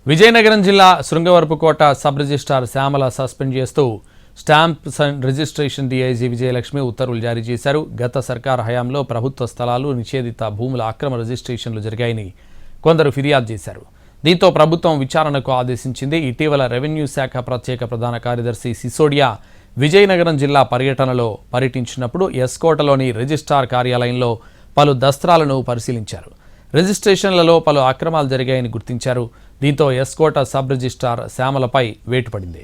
విజయనగరం జిల్లా Srungavarapukota sub registrar Shyamala suspend చేస్తూ stamp registration DIG Vijayalakshmi ఉత్తర్వులు జారీ చేశారు. గత సర్కార్ హయాంలో ప్రభుత్వ స్థలాలు, నిషేధిత భూముల అక్రమ రిజిస్ట్రేషన్లు జరిగాయని కొందరు ఫిర్యాదు చేశారు. దీంతో ప్రభుత్వం విచారణకు ఆదేశించింది. ఇటీవల రెవెన్యూ శాఖ ప్రత్యేక ప్రధాన కార్యదర్శి సిసోడియా విజయనగరం జిల్లా పర్యటనలో పర్యటించినప్పుడు ఎస్కోటలోని రిజిస్ట్రార్ కార్యాలయంలో పలు దస్త్రాలను పరిశీలించారు. రిజిస్ట్రేషన్లలో పలు అక్రమాలు జరిగాయని గుర్తించారు. దీంతో ఎస్కోట సబ్ రిజిస్ట్రార్ శ్యామలపై వేటు పడింది.